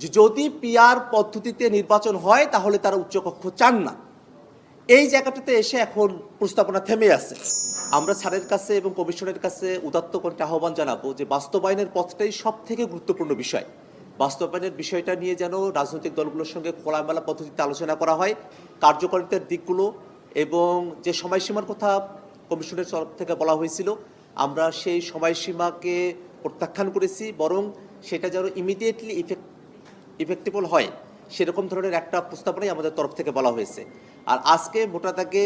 যে যদি পিআর পদ্ধতিতে নির্বাচন হয় তাহলে তারা উচ্চকক্ষ চান না। এই জায়গাটাতে এসে এখন প্রস্তাবনা থেমে আছে। আমরা স্যারের কাছে এবং কমিশনের কাছে উদাত্ত করে আহ্বান জানাবো যে বাস্তবায়নের পথটাই সব থেকে গুরুত্বপূর্ণ বিষয়। বাস্তবায়নের বিষয়টা নিয়ে যেন রাজনৈতিক দলগুলোর সঙ্গে খোলামেলা পদ্ধতিতে আলোচনা করা হয়, কার্যকারিতার দিকগুলো এবং যে সময়সীমার কথা কমিশনের তরফ থেকে বলা হয়েছিল আমরা সেই সময়সীমাকে প্রত্যাখ্যান করেছি, বরং সেটা যেন ইমিডিয়েটলি ইফেক্টিবল হয় সেরকম ধরনের একটা প্রস্তাবনাই আমাদের তরফ থেকে বলা হয়েছে। আর আজকে মোটা দাগে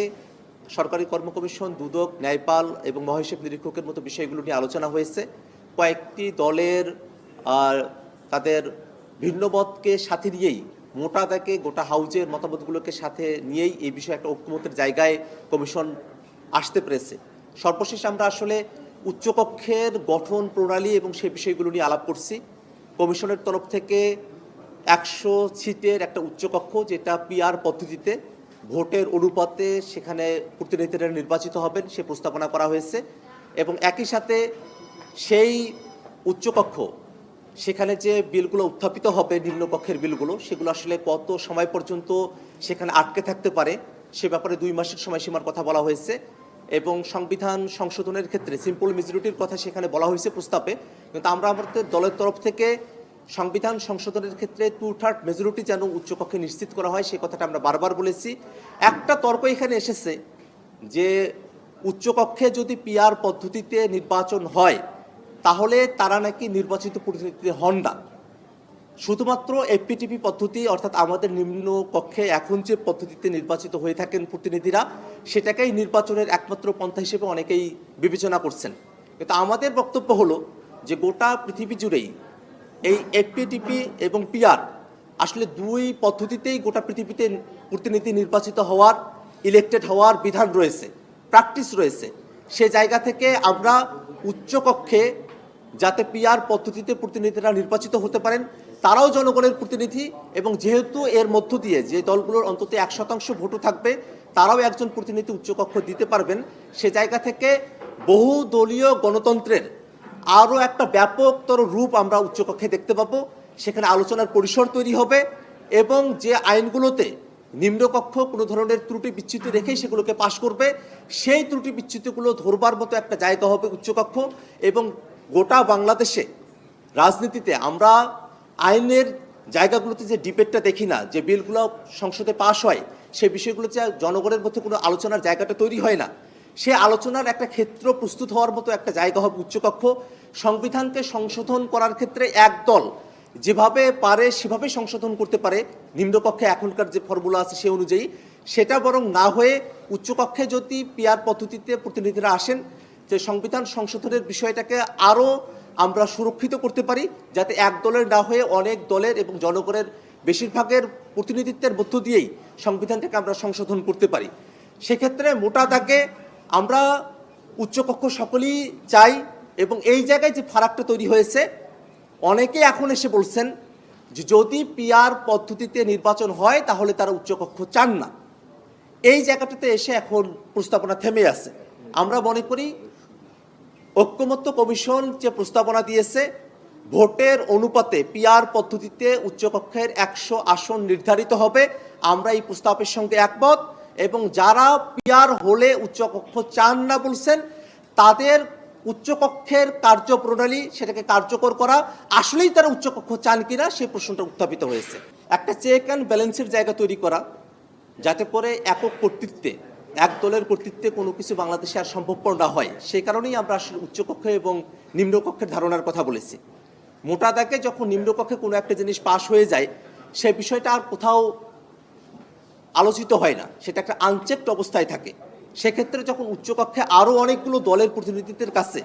সরকারি কর্ম কমিশন, দুদক, ন্যায়পাল এবং মহাহিসাব নিরীক্ষকের মতো বিষয়গুলো নিয়ে আলোচনা হয়েছে। কয়েকটি দলের তাদের ভিন্নমতকে সাথে নিয়েই মোটা দাগে গোটা হাউজের মতামতগুলোকে সাথে নিয়েই এই বিষয়ে একটা ঐক্যমতের জায়গায় কমিশন আসতে পেরেছে। সর্বশেষ আমরা আসলে উচ্চকক্ষের গঠন প্রণালী এবং সেই বিষয়গুলো নিয়ে আলাপ করছি। কমিশনের তরফ থেকে 100 সিটের একটা উচ্চকক্ষ, যেটা পিআর পদ্ধতিতে ভোটের অনুপাতে সেখানে প্রতিনিধিরা নির্বাচিত হবেন সে প্রস্তাবনা করা হয়েছে। এবং একই সাথে সেই উচ্চকক্ষ সেখানে যে বিলগুলো উত্থাপিত হবে, নিম্নকক্ষের বিলগুলো, সেগুলো আসলে কত সময় পর্যন্ত সেখানে আটকে থাকতে পারে সে ব্যাপারে 2 মাসের সময়সীমার কথা বলা হয়েছে। এবং সংবিধান সংশোধনের ক্ষেত্রে সিম্পল মেজরিটির কথা সেখানে বলা হয়েছে প্রস্তাবে, কিন্তু আমরা আমাদের দলের তরফ থেকে সংবিধান সংশোধনের ক্ষেত্রে 2/3 মেজরিটি যেন উচ্চকক্ষে নিশ্চিত করা হয় সে কথাটা আমরা বারবার বলেছি। একটা তর্ক এখানে এসেছে যে উচ্চকক্ষে যদি পিআর পদ্ধতিতে নির্বাচন হয় তাহলে তারা নাকি নির্বাচিত প্রতিনিধি হন না, শুধুমাত্র এফপিটিপি পদ্ধতি অর্থাৎ আমাদের নিম্ন কক্ষে এখন যে পদ্ধতিতে নির্বাচিত হয়ে থাকেন প্রতিনিধিরা সেটাকেই নির্বাচনের একমাত্র পন্থা হিসেবে অনেকেই বিবেচনা করছেন। কিন্তু আমাদের বক্তব্য হলো যে গোটা পৃথিবী জুড়েই এই এফপিটিপি এবং পিআর আসলে 2 পদ্ধতিতেই গোটা পৃথিবীতে প্রতিনিধি নির্বাচিত হওয়ার, ইলেক্টেড হওয়ার বিধান রয়েছে, প্র্যাকটিস রয়েছে। সে জায়গা থেকে আমরা উচ্চকক্ষে যাতে পিআর পদ্ধতিতে প্রতিনিধিরা নির্বাচিত হতে পারেন, তারাও জনগণের প্রতিনিধি, এবং যেহেতু এর মধ্য দিয়ে যে দলগুলোর অন্তত 1% ভোটও থাকবে তারাও একজন প্রতিনিধি উচ্চকক্ষ দিতে পারবেন, সে জায়গা থেকে বহুদলীয় গণতন্ত্রের আরও একটা ব্যাপকতর রূপ আমরা উচ্চকক্ষে দেখতে পাবো। সেখানে আলোচনার পরিসর তৈরি হবে এবং যে আইনগুলোতে নিম্নকক্ষ কোনো ধরনের ত্রুটি বিচ্যুতি রেখেই সেগুলোকে পাশ করবে, সেই ত্রুটি বিচ্যুতিগুলো ধরবার মতো একটা জায়গা হবে উচ্চকক্ষ। এবং গোটা বাংলাদেশে রাজনীতিতে আমরা আইনের জায়গাগুলোতে যে ডিবেটটা দেখি না, যে বিলগুলো সংসদে পাশ হয় সেই বিষয়গুলোতে জনগণের মধ্যে কোনো আলোচনার জায়গাটা তৈরি হয় না, সে আলোচনার একটা ক্ষেত্র প্রস্তুত হওয়ার মতো একটা জায়গা হবে উচ্চকক্ষ। সংবিধানকে সংশোধন করার ক্ষেত্রে এক দল যেভাবে পারে সেভাবে সংশোধন করতে পারে, নিম্নকক্ষে এখনকার যে ফর্মুলা আছে সে অনুযায়ী, সেটা বরং না হয়ে উচ্চকক্ষে যদি পিআর পদ্ধতিতে প্রতিনিধিরা আসেন, যে সংবিধান সংশোধনের বিষয়টাকে আরও আমরা সুরক্ষিত করতে পারি, যাতে এক দলের না হয়ে অনেক দলের এবং জনগণের বেশিরভাগের প্রতিনিধিত্বের মধ্য দিয়েই সংবিধানটাকে আমরা সংশোধন করতে পারি। সেক্ষেত্রে মোটা দাগে আমরা উচ্চকক্ষ সকলেই চাই। এবং এই জায়গায় যে ফারাকটা তৈরি হয়েছে, অনেকে এখন এসে বলছেন যে যদি পিআর পদ্ধতিতে নির্বাচন হয় তাহলে তারা উচ্চকক্ষ চান না। এই জায়গাটাতে এসে এখন প্রস্তাবনা থেমে আছে। আমরা মনে করি ঐক্যমত্য কমিশন যে প্রস্তাবনা দিয়েছে, ভোটের অনুপাতে পিআর পদ্ধতিতে উচ্চকক্ষের 100 আসন নির্ধারিত হবে, আমরা এই প্রস্তাবের সঙ্গে একমত। এবং যারা পিআর হলে উচ্চকক্ষ চান না বলছেন, তাদের উচ্চকক্ষের কার্যপ্রণালী সেটাকে কার্যকর করা, আসলেই তারা উচ্চকক্ষ চান কিনা সেই প্রশ্নটা উত্থাপিত হয়েছে। একটা চেক অ্যান্ড ব্যালেন্সের জায়গা তৈরি করা, যাতে করে একক কর্তৃত্বে, এক দলের কর্তৃত্বে কোনো কিছু বাংলাদেশে আর সম্ভবপর না হয়, সেই কারণেই আমরা আসলে উচ্চকক্ষ এবং নিম্নকক্ষের ধারণার কথা বলেছি। মোটা দাগে যখন নিম্নকক্ষে কোনো একটা জিনিস পাশ হয়ে যায় সে বিষয়টা আর কোথাও আলোচিত হয় না, সেটা একটা আনচেকড অবস্থায় থাকে। সেক্ষেত্রে যখন উচ্চকক্ষে আরও অনেকগুলো দলের প্রতিনিধিত্বের কাছে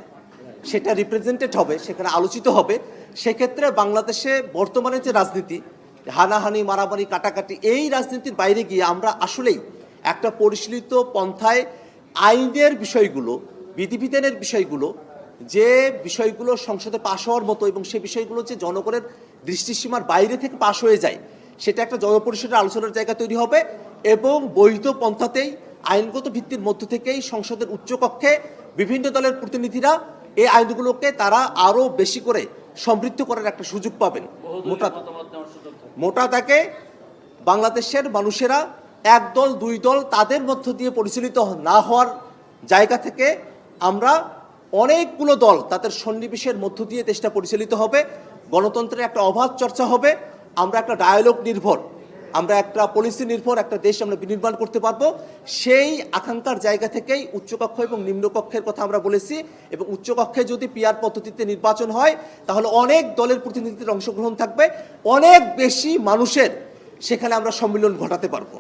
সেটা রিপ্রেজেন্টেড হবে, সেখানে আলোচিত হবে, সেক্ষেত্রে বাংলাদেশে বর্তমানে যে রাজনীতি, হানাহানি, মারামারি, কাটাকাটি, এই রাজনীতির বাইরে গিয়ে আমরা আসলেই একটা পরিশীলিত পন্থায় আইনের বিষয়গুলো, বিধিবিধানের বিষয়গুলো, যে বিষয়গুলো সংসদে পাশ হওয়ার মতো এবং সে বিষয়গুলো যে জনগণের দৃষ্টিসীমার বাইরে থেকে পাশ হয়ে যায়, সেটা একটা জনপরিষদের আলোচনার জায়গা তৈরি হবে। এবং বৈধ পন্থাতেই আইনগত ভিত্তির মধ্য থেকেই সংসদের উচ্চকক্ষে বিভিন্ন দলের প্রতিনিধিরা এই আইনগুলোকে তারা আরও বেশি করে সমৃদ্ধ করার একটা সুযোগ পাবেন। মোটা মোটা দাগে বাংলাদেশের মানুষেরা এক দল দুই দল তাদের মধ্য দিয়ে পরিচালিত না হওয়ার জায়গা থেকে আমরা অনেকগুলো দল তাদের সন্নিবেশের মধ্য দিয়ে দেশটা পরিচালিত হবে, গণতন্ত্রের একটা অবাধ চর্চা হবে, আমরা একটা ডায়ালগ নির্ভর, আমরা একটা পলিসি নির্ভর একটা দেশ আমরা বিনির্মাণ করতে পারবো। সেই আকাঙ্ক্ষার জায়গা থেকেই উচ্চকক্ষ এবং নিম্নকক্ষের কথা আমরা বলেছি, এবং উচ্চকক্ষে যদি পিআর পদ্ধতিতে নির্বাচন হয় তাহলে অনেক দলের প্রতিনিধিদের অংশগ্রহণ থাকবে, অনেক বেশি মানুষের সেখানে আমরা সম্মিলন ঘটাতে পারবো।